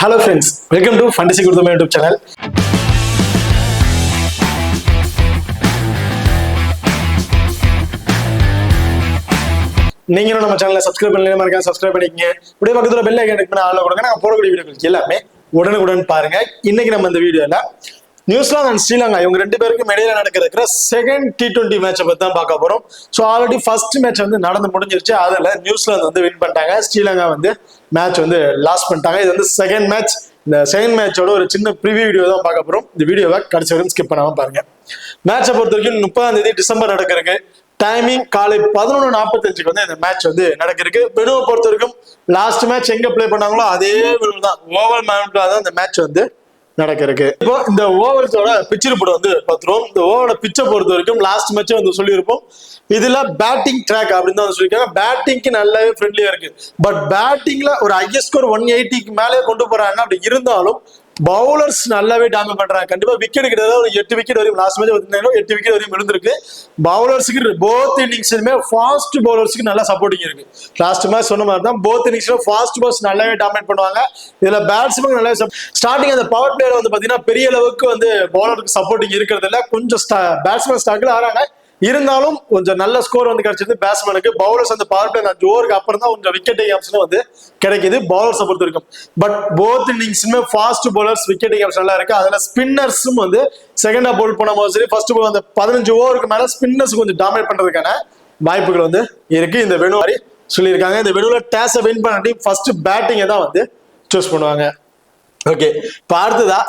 Hello friends, welcome to Fantasy Gurudam YouTube channel. நீங்களும் நம்ம சேனலை சப்ஸ்கிரைப் பண்ணலாம், சப்ஸ்கிரைப் பண்ணிக்கங்க. அப்படியே பக்கத்துல பெல் ஐகான் கிளிக் பண்ணி ஆல்ல கொடுங்க. நான் போடக்கூடிய வீடியோக்கள் எல்லாமே உடனுக்குடன் பாருங்க. இன்னைக்கு நம்ம இந்த வீடியோல நியூசிலாந்து அண்ட் ஸ்ரீலங்கா இவங்க ரெண்டு பேருக்கும் இடையில நடக்கிற செகண்ட் T20 மேட்சை பத்தி தான் பார்க்க போறோம். ஸோ ஆல்ரெடி ஃபர்ஸ்ட் மேட்ச் வந்து நடந்து முடிஞ்சிருச்சு. அதுல நியூசிலாந்து வந்து வின் பண்ணிட்டாங்க, ஸ்ரீலங்கா வந்து மேட்ச் வந்து லாஸ் பண்ணிட்டாங்க. இது வந்து செகண்ட் மேட்ச். இந்த செகண்ட் மேட்சோட ஒரு சின்ன ப்ரிவியூ வீடியோ தான் பார்க்க போறோம். இந்த வீடியோவை கடைசி வரைக்கும் ஸ்கிப் பண்ணாம பாருங்க. மேட்சை பொறுத்த வரைக்கும் 30 டிசம்பர் நடக்கிறதுக்கு டைமிங் காலை 11:45 வந்து இந்த மேட்ச் வந்து நடக்கிறதுக்கு. வெனுவை பொறுத்த வரைக்கும் லாஸ்ட் மேட்ச் எங்க பிளே பண்ணாங்களோ அதே வெனு தான், ஓவல் மவுண்ட்ல தான் இந்த மேட்ச் வந்து நடக்கிறதுக்கு. இப்போ இந்த ஓவல்ஸோட பிச் ரிப்போர்ட் வந்து பார்த்துருவோம். இந்த ஓவரோட பிச்சை பொறுத்த வரைக்கும் லாஸ்ட் மேட்சே வந்து சொல்லியிருப்போம். இதுல பேட்டிங் ட்ராக் அப்படின்னு தான் சொல்லியிருக்காங்க. பேட்டிங்க்கு நல்லாவே ஃப்ரெண்ட்லியா இருக்கு. பட் பேட்டிங்ல ஒரு ஹையஸ்ட் ஸ்கோர் 180க்கு மேலே கொண்டு போறாங்க. அப்படி இருந்தாலும் பவுலர்ஸ் நல்லாவே டாமினேட் பண்றாங்க. கண்டிப்பா விக்கெட் கிட்ட ஒரு 8 விக்கெட் வரையும் லாஸ்ட் மேட்ச் 8 விக்கெட் வரையும் விழுந்திருக்கு. பவுலர்ஸுக்கு போத் இன்னிங்ஸ்லுமே ஃபாஸ்ட் பவுலர்ஸ்க்கு நல்லா சப்போர்ட்டிங் இருக்கு. லாஸ்ட் மேட்ச் சொன்ன மாதிரி தான் போத் இன்னிங்ஸ்ல ஃபாஸ்ட் பவுலர்ஸ் நல்லாவே டாமினேட் பண்ணுவாங்க. இதுல பேட்ஸ்மேன் நல்லா ஸ்டார்டிங் அந்த பவர் பிளேயர் வந்து பாத்தீங்கன்னா பெரிய அளவுக்கு வந்து பவுலருக்கு சப்போர்ட்டிங் இருக்கிறது இல்ல. கொஞ்சம் பேட்ஸ்மேன் ஸ்டாக்ல ஆறாங்க. இருந்தாலும் கொஞ்சம் நல்ல ஸ்கோர் வந்து கிடைச்சது பேட்ஸ்மேனுக்கு. பவுலர்ஸ் அந்த பவர் பிளே 5 ஓவருக்கு அப்புறம் தான் கொஞ்சம் விக்கெட் ஆப்ஷன் வந்து கிடைக்குது பவுலர்ஸை பொறுத்த வரைக்கும். பட் போத் இன்னிங்ஸுமே ஃபாஸ்ட் பவுலர்ஸ் விக்கெட் ஆப்ஷன் நல்லா இருக்கு. அதுல ஸ்பின்னர்ஸும் வந்து செகண்டா பவுல் பண்ணும்போது சரி, ஃபர்ஸ்ட் பால் அந்த 15 ஓவருக்கு மேல ஸ்பின்னர்ஸ் கொஞ்சம் டாமினேட் பண்றதுக்கான வாய்ப்புகள் வந்து இருக்கு. இந்த வெனு மாதிரி சொல்லியிருக்காங்க. இந்த வெனுல டாஸை வின் பண்ண டீம் ஃபர்ஸ்ட் பேட்டிங்கை தான் வந்து சூஸ் பண்ணுவாங்க. ஓகே, இப்போ அடுத்ததா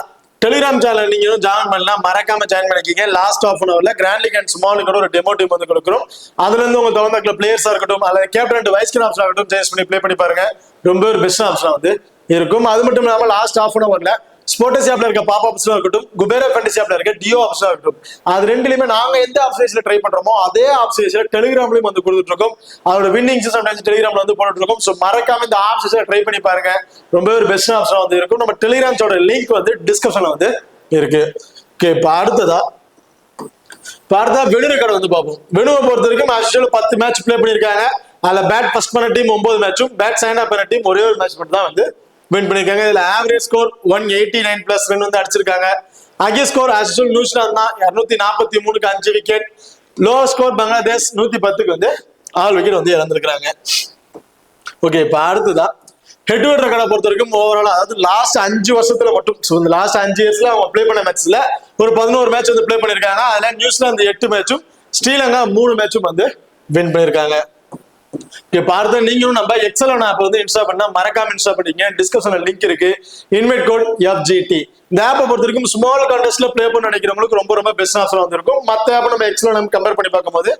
டெலிகிராம் சேனல் நீங்களும் ஜாயின் பண்ணலாம், மறக்காம ஜாயின் பண்ணிக்கிங்க. லாஸ்ட் ஆஃப் அன் அவர்ல கிராண்ட் லீக் அண்ட் ஸ்மால் லீக்கோட ஒரு டெமோ டீம் வந்து கொடுக்குறோம். அதுல இருந்து உங்க கவர்மெண்ட்ல பிளேயர்ஸா இருக்கட்டும், அல்லது captain and vice captain option ஆகட்டும், சேஸ் பண்ணி ப்ளே பண்ணி பாருங்க. ரொம்ப ஒரு பெஸ்ட் ஆப்ஷன் வந்து இருக்கும். அது மட்டும் இல்லாம லாஸ்ட் ஆஃப் அன் அவர்ல ஸ்போர்ட்ஸ் ஆப்ல இருக்க பாப் ஆப்ஷன் இருக்கட்டும், குபேரா ஃபேண்டசி ஆப்ல இருக்க டியோ ஆப்ஷன் இருக்கட்டும், அது ரெண்டுலயுமே நாங்க எந்த ஆப்ஷன்ஸ்ல ட்ரை பண்றோமோ அதே ஆப்ஷன்ஸ்ல டெலிகிராம்லயும் வந்து கொடுத்துட்டு இருக்கோம். அதோட வின்னிங்ஸ் சம்டைம்ஸ் டெலிகிராம்ல வந்து போட்டுட்டு இருக்கோம். ஸோ மறக்காம இந்த ஆப்ஷன்ஸ்ல ட்ரை பண்ணி பாருங்க. ரொம்ப ஒரு பெஸ்ட் ஆப்ஷன் வந்து இருக்கும். நம்ம டெலிகிராம்ஸோட லிங்க் வந்து டிஸ்கிரிப்ஷன்ல வந்து இருக்கு. ஓகே, இப்போ அடுத்ததா வெனு ரெக்கார்டு வந்து பார்ப்போம். வெனுவை பொறுத்த வரைக்கும் 10 மேட்ச் பிளே பண்ணிருக்காங்க. அதுல பேட் ஃபர்ஸ்ட் பண்ண டீம் 9 மேட்சும், பேட் செகண்ட் பண்ண டீம் ஒரே ஒரு மேட்ச் மட்டும் தான் வந்து வின் பண்ணிருக்காங்க. இதுல ஆவரேஜ் ஸ்கோர் 189 பிளஸ் ரன் வந்து அடிச்சிருக்காங்க. ஹையஸ்ட் ஸ்கோர் நியூசிலாந்து தான் 243க்கு 5 விக்கெட். லோவர் ஸ்கோர் பங்களாதேஷ் 110க்கு வந்து 6 விக்கெட் வந்து இழந்திருக்காங்க. ஓகே, இப்போ அடுத்ததா ஹெட் டு ஹெட் ரெக்கார்டை பொறுத்த வரைக்கும் ஓவரால், அதாவது லாஸ்ட் 5 வருஷத்துல மட்டும், இந்த லாஸ்ட் 5 இயர்ஸ்ல அவங்க பிளே பண்ண மேட்ச்ல ஒரு 11 மேட்ச் வந்து பிளே பண்ணிருக்காங்க. அதுல நியூசிலாந்து 8 மேட்சும், ஸ்ரீலங்கா 3 மேட்சும் வந்து வின் பண்ணிருக்காங்க. பார்த்து நீங்களும் நம்ம எக்ஸல் ஆப் வந்து இன்ஸ்டால் பண்ணா மறக்காம இன்ஸ்டால் பண்ணிங்க. டிஸ்கிரிப்ஷன்ல லிங்க் இருக்கு. Invite code FGT. இந்த ஆப்பை பொறுத்த வரைக்கும் ஸ்மால் கான்டெஸ்ட்ல பிளே பண்ண நினைக்கிறவங்களுக்கு ரொம்ப பெஸ்ட் ஆப்ஷன் வந்து இருக்கும். மற்ற ஆப் நம்ம எக்ஸல் கம்பேர் பண்ணி பார்க்கும்போது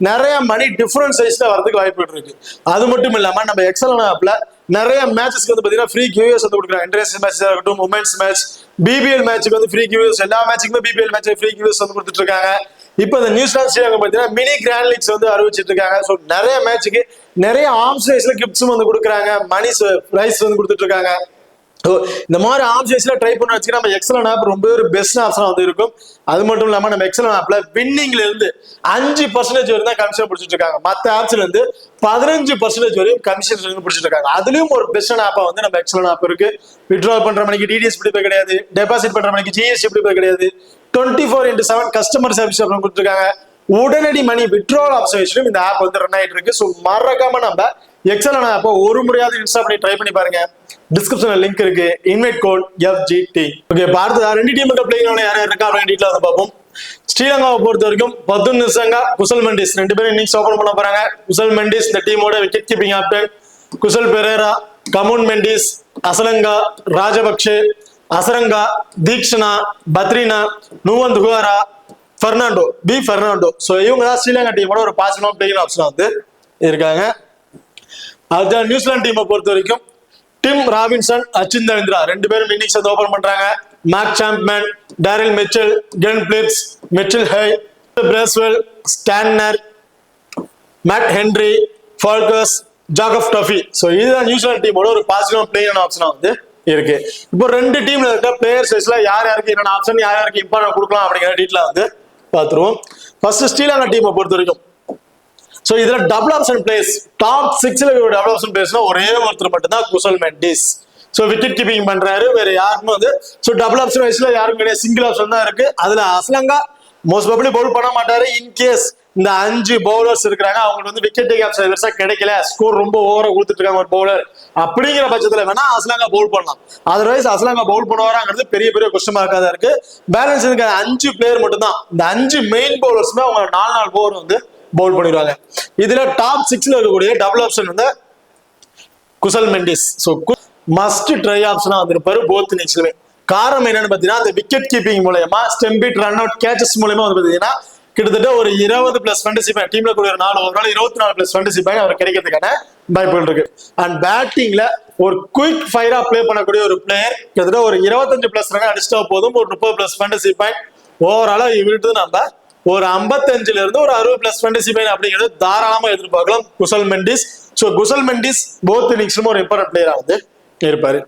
நிறைய மணி டிஃபரன்ஸ் சைஸ்ல வரதுக்கு வாய்ப்பு இருக்கு. அது மட்டும் இல்லாம நம்ம எக்ஸல் ஆப்ல நிறைய மேட்சஸ்க்கு வந்து பாத்தீங்கன்னா ஃப்ரீ கியூஎஸ் வந்து கொடுக்குறாங்க. இன்டர்நேஷனல் மேட்சஸ் இருக்கட்டும், உமன்ஸ் மேட்ச், BBL மேட்சுக்கு வந்து ஃப்ரீ கியூஎஸ், எல்லா மேட்சுக்குமே BBL மேட்ச் ஃப்ரீ கியூஎஸ் வந்து கொடுத்துட்டு இருக்காங்க. இப்போ இந்த நியூசிலாந்து ஸ்ரீலங்கா பார்த்தீங்கன்னா மினி கிராண்ட் லீக்ஸ் வந்து அறிவிச்சிட்டு இருக்காங்க. ஸோ நிறைய மேட்சுக்கு நிறைய ஆர்ம்ஸ் ரேஸ்ல கிஃப்ட்ஸும் வந்து கொடுக்குறாங்க, மணி பிரைஸ் வந்து கொடுத்துட்டு இருக்காங்க. இந்த மாதிரி ஆப்ஷன்ஸ்ல ட்ரை பண்ண வச்சுக்க நம்ம எக்ஸல் ஆப் ரொம்ப ஒரு பெஸ்ட் ஆப்ஷனா வந்து இருக்கும். அது மட்டும் இல்லாம நம்ம எக்ஸல் ஆப்ல வின்னிங்ல இருந்து 5% வரையும் தான் கமிஷன் பிடிச்சிட்டு இருக்காங்க. மற்ற ஆப்ஸ்ல இருந்து 15% வரையும் கமிஷன் பிடிச்சிட்டு இருக்காங்க. அதுலயும் ஒரு பெஸ்டான ஆப்பா வந்து நம்ம எக்ஸல் ஆப் இருக்கு. வித்ட்ரா பண்ற மணிக்கு DDS பிடிப்பே கிடையாது, டெபாசிட் பண்ற மணிக்கு GST பிடிப்பே கிடையாது, 24/7 கஸ்டமர் சர்வீஸ் கொடுத்துருக்காங்க. உடனடி மணி வித்ட்ரால் ஆப்ஷன் இந்த ஆப் வந்து ரன் ஆயிட்டு இருக்கு. ஸோ மறக்காம நம்ம எக்ஸல் ஆப்பை ஒரு முறையாவது இன்ஸ்டால் பண்ணி ட்ரை பண்ணி பாருங்க. டிஸ்கிரிப்ஷன்ல லிங்க் இருக்கு. Invite code FGT. ஓகே, பார்த்தா ரெண்டு டீமுக்கு பிளேயர் யார் இருக்கா அப்படின்னு டீட்டெயிலா வந்து பார்ப்போம். ஸ்ரீலங்காவை பொறுத்த வரைக்கும் பதுன் நிசங்கா, குசல் மெண்டிஸ் ரெண்டு பேரும் இன்னிங்ஸ் ஓபன் பண்ண போறாங்க. குசல் மெண்டிஸ் இந்த டீமோட wicket keeping captain. Kusal Perera, Kamindu Mendis, Asalanka, Rajapaksa, Hasaranga, Theekshana, Pathirana, Nuwan Thushara, Fernando. So இவங்க தான் ஸ்ரீலங்கா டீமோட ஒரு பாசிட்டிவ் பிளேயிங் ஆப்ஷன் வந்து இருக்காங்க. அதுதான் நியூசிலாந்து டீமை பொறுத்த வரைக்கும் டிம் ராபின்சன், அச்சின் தேவேந்திரா ரெண்டு பேரும் இன்னிங்ஸ் வந்து ஓபன் பண்றாங்க. Mark Chapman, Daryl Mitchell, Glenn Phillips, Mitchell Hay, Bracewell, Santner, Matt Henry, Foulkes, Jacob Duffy. So இதுதான் நியூசிலாந்து டீமோட ஒரு பாசிட்டிவ் பிளேயிங் ஆப்ஷனா வந்து இருக்கு. இப்போ ரெண்டு டீம்ல இருக்க பிளேயர் சைஸ்ல யாருக்கு என்னென்ன ஆப்ஷன், யாருக்கு இம்பார்ட்டன்ட் கொடுக்கலாம் அப்படிங்கிற டீட்டெயில வந்து பார்த்துருவோம். ஃபர்ஸ்ட் ஸ்ரீலங்கா டீமை பொறுத்த வரைக்கும் சோ இதுல டபுள் ஆப்ஷன் பிளேயர்ஸ் டாப் 6ல டபுள் ஆப்ஷன் பிளேயர்ஸ்னா ஒரே ஒருத்தர் மட்டும் தான் Kusal Mendis. So wicket keeping பண்றாரு. வேற யாருமே வந்து ஸோ டபுள் ஆப்ஷன் வயசுல யாரும் கிடையாது, சிங்கிள் ஆப்ஷன் தான் இருக்கு. அதுல அஸ்லங்கா மோஸ்ட் ப்ராபபிலி பவுல் பண்ண மாட்டாரு. இன்கேஸ் இந்த 5 பவுலர்ஸ் இருக்கிறாங்க, அவங்களுக்கு வந்து விக்கெட் டேக் ஆப்ஷன் பெருசா கிடைக்கல, ஸ்கோர் ரொம்ப ஓவரா கொடுத்துட்டு இருக்காங்க ஒரு பவுலர், அப்படிங்கிற பட்சத்துல வேணா அஸ்லங்கா பவுல் பண்ணலாம். அதர்வைஸ் அஸ்லங்கா பவுல் பண்ணுவாராங்கிறது பெரிய பெரிய கொஸ்டின் மார்க்கா தான் இருக்கு. பேலன்ஸ் இருக்க 5 பிளேயர் மட்டும் தான், இந்த 5 மெயின் பவுலர்ஸுமே அவங்க 4 ஓவர் வந்து பவுல் பண்ணிடுவாங்க. இதுல டாப் 6ல இருக்கக்கூடிய டபுள் ஆப்ஷன் வந்து Kusal Mendis. So must try ஆப்ஷனா வந்திருப்பாரு போத் இன்னிங்ஸ்லுமே. காரணம் என்னன்னு பாத்தீங்கன்னா, அந்த விக்கெட் கீப்பிங் மூலமா ஸ்டெம்பிட் ரன் அவுட் கேச்சஸ் மூலமா வந்து பாத்தீங்கன்னா கிட்டத்தட்ட ஒரு 20 பிளஸ் ஃபேண்டசி பாயிண்ட் டீம்ல கூட ஒரு 4 ஓவரால் 24 பிளஸ் ஃபேண்டசி பாயிண்ட் அவர் கிடைக்கிறதுக்கான வாய்ப்புகள் இருக்கு. அண்ட் பேட்டிங்ல ஒரு குயிக் ஃபயரா பிளே பண்ணக்கூடிய ஒரு பிளேயர், கிட்டத்தட்ட ஒரு 25 பிளஸ் ரன் அடிச்சா போதும், ஒரு 30 பிளஸ் ஃபேண்டசி பாயிண்ட் ஓவராலா இவர்கிட்ட நம்ம ஒரு 55ல இருந்து ஒரு 60 பிளஸ் ஃபேண்டசி பாயிண்ட் அப்படிங்கிறது தாராளமா எதிர்பார்க்கலாம் குசல் மெண்டிஸ். ஸோ குசல் மெண்டிஸ் போத் இன்னிங்ஸ்லும் ஒரு இம்பார்ட்டன்ட் பிளேயரா வந்து இருப்பாரு.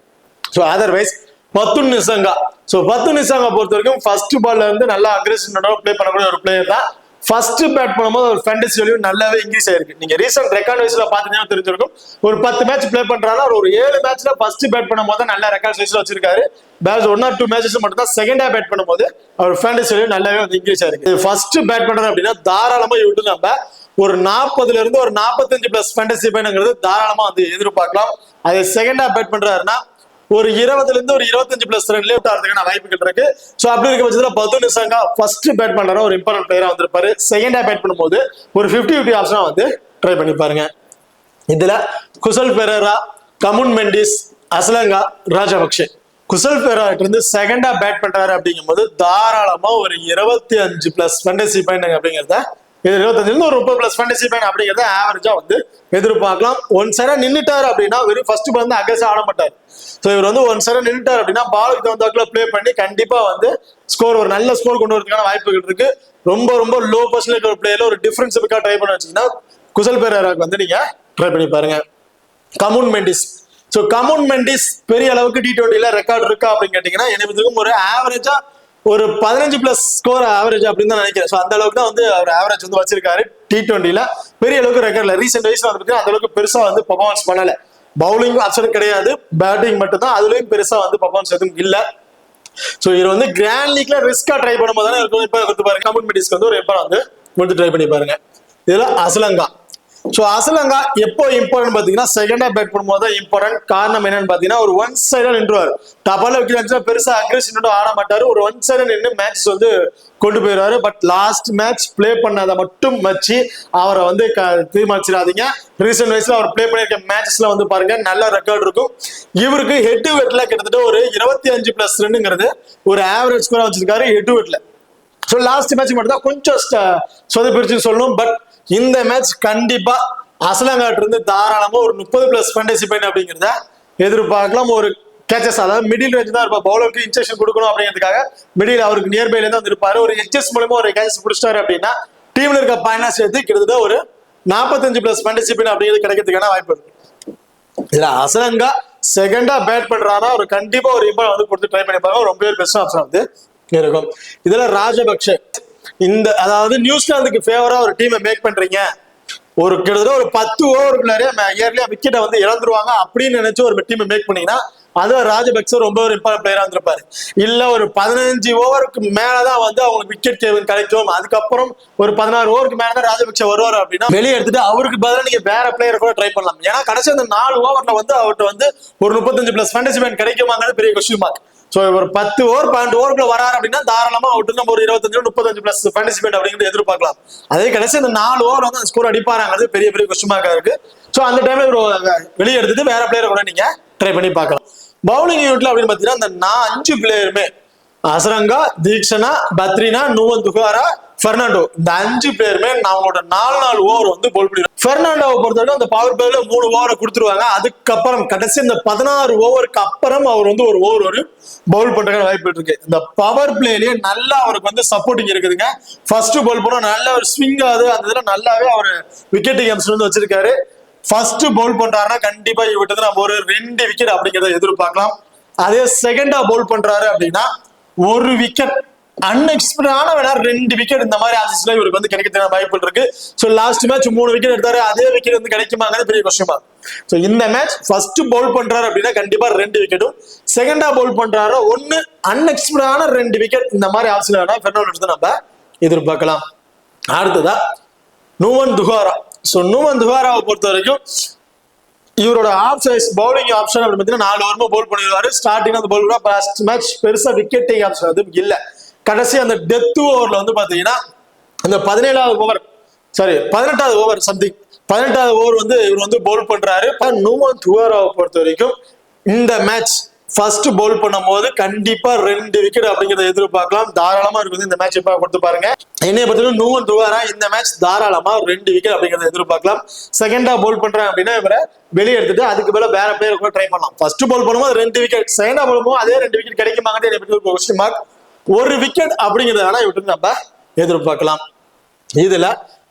So otherwise Pathum Nissanka. So Pathum Nissanka பொறுத்த வரைக்கும் ஃபர்ஸ்ட் பால்ல இருந்து நல்லா அக்ரெசிவ் பிளே பண்ணக்கூடிய ஒரு பிளேயர் தான். ஃபர்ஸ்ட் பேட் பண்ணும்போது ஒரு ஃபேண்டசி வேல்யூ நல்லாவே இன்க்ரீஸ் ஆயிருக்கு. நீங்க ரீசெண்ட் ரெக்கார்ட் வைஸ்ல பாத்தீங்கன்னா தெரிஞ்சிருக்கும், ஒரு 10 மேட்ச் பிளே பண்றாரு, ஒரு 7 மேட்ச்ல ஃபர்ஸ்ட் பேட் பண்ணும்போது நல்ல ரெக்கார்ட் வைஸ்ல வச்சிருக்காரு. பேட்ஸ் 1 or 2 மேட்சஸ் மட்டும் தான் செகண்டா பேட் பண்ணும்போது அவர் ஃபேண்டசி வேல்யூ நல்லாவே வந்து இன்க்ரீஸ் ஆயிருக்கு. ஃபர்ஸ்ட் பேட் பண்றாரு அப்படின்னா தாராளமா விட்டு நம்ம ஒரு 40ல இருந்து ஒரு 45 பிளஸ் ஃபேண்டசி பாயிண்ட்ங்கிறது தாராளமா வந்து எதிர்பார்க்கலாம். அது செகண்டா பேட் பண்றாருன்னா ஒரு 20ல இருந்து ஒரு 25 பிளஸ் ரன்ல அவுட் ஆகிறதுக்கான வாய்ப்புகள் இருக்கு. சோ அப்படி இருக்க பட்சத்துல பத்துன் நிசங்கா ஃபர்ஸ்ட் பேட் பண்ற ஒரு இம்பார்ட்டன்ட் பிளேயரா வந்திருப்பாரு. செகண்டா பேட் பண்ணும்போது ஒரு 50-50 ஆப்ஷனா வந்து ட்ரை பண்ணி பாருங்க. இதுல குசல் பெரேரா, கமுன் மெண்டிஸ், அஸ்லங்கா, ராஜபக்ஷே. குசல் பெரேரா இருந்து செகண்டா பேட் பண்றாரு அப்படிங்கும்போது தாராளமா ஒரு 25 பிளஸ் ஃபேண்டசி பாயிண்ட் அப்படிங்கிறத 25 ஒரு 30 பிளஸ் ஃபேண்டசி பாயிண்ட் அப்படிங்கறத ஆவரேஜா வந்து எதிர்பார்க்கலாம். ஒன் சைடா நின்னுட்டாரு அப்படின்னா வெறும் ஃபர்ஸ்ட் பால் வந்து அகேன்ஸ்டா ஆட மாட்டாரு. ஸோ இவர் வந்து ஒன் சைடா நின்னுட்டாரு அப்படின்னா பாலுக்கு தகுந்தாக்குல பிளே பண்ணி கண்டிப்பா வந்து ஸ்கோர் ஒரு நல்ல ஸ்கோர் கொண்டு வரதுக்கான வாய்ப்புகள் இருக்கு. ரொம்ப ரொம்ப லோ பர்சன்டேஜ் இருக்கிற பிளேயர்ல ஒரு டிஃபரன்ஸ் ட்ரை பண்ண வச்சீங்கன்னா குசல் பெரேராக்கு வந்து நீங்க ட்ரை பண்ணி பாருங்க. கமுன் மெண்டிஸ். ஸோ கமுன் மெண்டிஸ் பெரிய அளவுக்கு T20ல ரெக்கார்ட் இருக்கா அப்படின்னு கேட்டீங்கன்னா எனக்கு ஒரு ஆவரேஜா ஒரு 15 பிளஸ் ஸ்கோர் ஆவரேஜ் அப்படின்னு தான் நினைக்கிறேன். ஸோ அந்த அளவுக்கு தான் வந்து அவர் ஆவரேஜ் வந்து வச்சிருக்காரு. T20ல பெரிய அளவுக்கு ரெக்கார்ட்ல ரீசெண்ட் வைஸ்ல வந்து அந்த அளவுக்கு பெருசா வந்து பர்ஃபார்மன்ஸ் பண்ணல. பவுலிங் ஆப்ஷன் கிடையாது, பேட்டிங் மட்டும் தான், அதுலயும் பெருசா வந்து பர்ஃபார்மன்ஸ் எதுவும் இல்ல. ஸோ இது வந்து கிராண்ட் லீக்ல ரிஸ்கா ட்ரை பண்ணும்போது தானே இப்போ பாருங்க கமுன் மெண்டிஸ்க்கு வந்து ஒரு எப்போ வந்து ட்ரை பண்ணி பாருங்க. இதுல அஸ்லங்கா. ஸோ அஸ்லங்கா எப்போ இம்பார்ட்டன்ட் பாத்தீங்கன்னா செகண்டா பேட் பண்ணும்போது தான் இம்பார்ட்டன்ட். காரணம் என்னன்னு பாத்தீங்கன்னா ஒரு ஒன் சைடா நின்றுவார். டபால வைக்கிறாங்க பெருசா அக்ரெசிவ் ஆட மாட்டாரு, ஒரு ஒன் சைடா நின்று மேட்ச் வந்து கொண்டு போயிடுவாரு. பட் லாஸ்ட் மேட்ச் பிளே பண்ணாத மட்டும் வச்சு அவரை வந்து தீர்மானிச்சிடாதீங்க. ரீசெண்ட் வைஸ்ல அவர் பிளே பண்ணிருக்க மேட்சஸ்ல வந்து பாருங்க நல்ல ரெக்கார்ட் இருக்கும். இவருக்கு ஹெட் டு ஹெட்ல கிட்டத்தட்ட ஒரு 25 பிளஸ் ரன்னுங்கிறது ஒரு ஆவரேஜ் ஸ்கோரா வச்சிருக்காரு ஹெட் டு ஹெட்ல. ஸோ லாஸ்ட் மேட்ச் மட்டும் தான் கொஞ்சம் சொதப்பிடுச்சுன்னு சொல்லணும். பட் இந்த மேட்ச் கண்டிப்பா அஸ்லங்காட் இருந்து தாராளமா ஒரு 30 பிளஸ் ஃபேண்டசி பாயிண்ட் அப்படிங்கிறத எதிர்பார்க்கலாம். ஒரு கேச்சஸ், அதாவது மிடில் ரேஞ்ச் தான் இருப்பா, பவுலருக்கு இன்ஸ்ட்ரக்ஷன் கொடுக்கணும் அப்படிங்கிறதுக்காக மிடில் அவருக்கு நியர்பைல இருந்து வந்து இருப்பாரு. ஒரு எச்எஸ் மூலமா ஒரு கேச்சஸ் பிடிச்சிட்டாரு அப்படின்னா டீம்ல இருக்க பாயிண்டா சேர்த்து கிட்டத்தட்ட ஒரு 45 பிளஸ் ஃபேண்டசி பாயிண்ட் அப்படிங்கிறது கிடைக்கிறதுக்கான வாய்ப்பு இருக்கு. இதுல அஸ்லங்கா செகண்டா பேட் பண்றாரா ஒரு கண்டிப்பா ஒரு இம்பார்ட் வந்து கொடுத்து ட்ரை பண்ணி பாருங்க. ரொம்ப பெஸ்ட் ஆப்ஷன் வந்து இருக்கும். இதுல ராஜபக்ஷே. இந்த அதாவது நியூசிலாந்துக்கு ஃபேவரா ஒரு டீமை மேக் பண்றீங்க, ஒரு கிட்டத்தட்ட ஒரு 10 ஓவருக்குள்ளாரே இயர்லியா விக்கெட்டை வந்து இழந்துருவாங்க அப்படின்னு நினைச்சு ஒரு டீமை மேக் பண்ணீங்கன்னா அது ராஜபக்சே ரொம்ப ஒரு இம்பார்ட்டன்ட் பிளேயரா இருந்திருப்பாரு. இல்ல ஒரு 15 ஓவருக்கு மேலதான் வந்து அவங்களுக்கு விக்கெட் கிடைக்கும், அதுக்கப்புறம் ஒரு 16 ஓவருக்கு மேலதான் ராஜபக்சே வருவார் அப்படின்னா வெளியே எடுத்துட்டு அவருக்கு பதிலாக நீங்க வேற பிளேயரை கூட ட்ரை பண்ணலாம். ஏன்னா கடைசி அந்த 4 ஓவர்ல வந்து அவர்கிட்ட வந்து ஒரு 35 பிளஸ் ஃபேண்டசி பாயிண்ட் கிடைக்குமாங்கிறது பெரிய கொஸ்டின் மார்க். சோ ஒரு 10 ஓவர் 12 ஓவருக்குள்ள வராரு அப்படின்னா தாராளமா அவர்கிட்ட நம்ம ஒரு 25-35 பிளஸ் ஃபேண்டசி பாயிண்ட் அப்படிங்கிறது எதிர்பார்க்கலாம். அதே கடைசி அந்த 4 ஓவர் வந்து அந்த ஸ்கோர் அடிப்பாராங்கிறது பெரிய பெரிய கொஸ்டின் மார்க்கா இருக்கு. சோ அந்த டைம்ல வெளியே எடுத்துட்டு வேற பிளேயரை கூட நீங்க ட்ரை பண்ணி பார்க்கலாம். பவுலிங் யூனிட்ல அப்படின்னு பாத்தீங்கன்னா இந்த 5 பிளேயருமே அஸ்லங்கா, தீக்ஷனா, பத்ரினா, நுவன் துகாரா, பெர்னாண்டோ, இந்த 5 பேருமே அவங்களோட 4 ஓவர் வந்து பவுல் பண்ணிடுவாங்க. பெர்னாண்டோவை பொறுத்தவரைக்கும் அந்த பவர் பிளேல 3 ஓவரை கொடுத்துருவாங்க. அதுக்கப்புறம் கடைசி இந்த 16 ஓவருக்கு அப்புறம் அவர் வந்து ஒரு ஓவர் ஒரு பவுல் பண்றதுக்கான வாய்ப்பு இருக்கு. இந்த பவர் பிளேலயே நல்லா அவருக்கு வந்து சப்போர்ட்டிங் இருக்குதுங்க. ஃபர்ஸ்ட் பவுல் போனா நல்ல ஒரு ஸ்விங் ஆகுது, அந்த இதுல நல்லாவே அவர் விக்கெட் கேம்ஸ் வந்து வச்சிருக்காரு. ஃபர்ஸ்ட் பவுல் பண்றாருன்னா கண்டிப்பா இவர்கிட்ட நம்ம ஒரு 2 விக்கெட் அப்படிங்கிறத எதிர்பார்க்கலாம். அதே செகண்டா பவுல் பண்றாரு அப்படின்னா 1 விக்கெட் அன்எக்ஸ்பெக்டடான வேணா 2 விக்கெட் இந்த மாதிரி ஆசிஸ்ல இவருக்கு வந்து கிடைக்கிறதுக்கான வாய்ப்புகள் இருக்கு. ஸோ லாஸ்ட் மேட்ச் 3 விக்கெட் எடுத்தாரு, அதே விக்கெட் வந்து கிடைக்குமாங்கிறது பெரிய கொஸ்டின். ஸோ இந்த மேட்ச் ஃபர்ஸ்ட் பவுல் பண்றாரு அப்படின்னா கண்டிப்பா 2 விக்கெட்டும், செகண்டா பவுல் பண்றாரு ஒன்னு அன்எக்ஸ்பெக்டடான 2 விக்கெட் இந்த மாதிரி ஆசிஸ்ல வேணா பெர்னாண்டோ நம்ம எதிர்பார்க்கலாம். அடுத்ததா நுவன் துஹாரா. ஸோ நுவன் துஹாராவை பொறுத்த வரைக்கும் இவரோட பவுலிங் ஆப்ஷன் அப்படின்னு பார்த்தீங்கன்னா 4 ஓவருமே பவுல் பண்ணிடுவாரு. ஸ்டார்டிங் அந்த பவுல் ஃபர்ஸ்ட் மேட்ச் பெருசா விக்கெட் டேக் ஆப்ஷன் வந்து இல்ல. கடைசி அந்த டெத் ஓவர்ல வந்து பாத்தீங்கன்னா அந்த 18வது ஓவர் சம்திங் 18வது ஓவர் வந்து இவர் வந்து பவுல் பண்றாரு. நுவன் துஹாராவை பொறுத்த வரைக்கும் இந்த மேட்ச் ஃபர்ஸ்ட் பவுல் பண்ணும்போது கண்டிப்பா 2 விக்கெட் அப்படிங்கறத எதிர்பார்க்கலாம். தாராளமா இருக்கு இந்த மேட்ச் இப்ப கொடுத்து பாருங்க. என்னைய பார்த்தீங்கன்னா நுவன் துஹாரா இந்த மேட்ச் தாராளமா 2 விக்கெட் அப்படிங்கறத எதிர்பார்க்கலாம். செகண்டா பவுல் பண்றேன் அப்படின்னா இவரை வெளியே எடுத்துட்டு அதுக்கு மேல வேற பிளேயர் கூட ட்ரை பண்ணலாம். ஃபர்ஸ்ட் பவுல் பண்ணும்போது 2 விக்கெட், செகண்டா பவுல் பண்ணும்போது அதே 2 விக்கெட் கிடைக்குமாங்கிறது என்னை பற்றி ஒரு கொஸ்டின் மார்க். 1 விக்கெட் அப்படிங்கறத வேணா இவருக்கு நம்ம எதிர்பார்க்கலாம். இதுல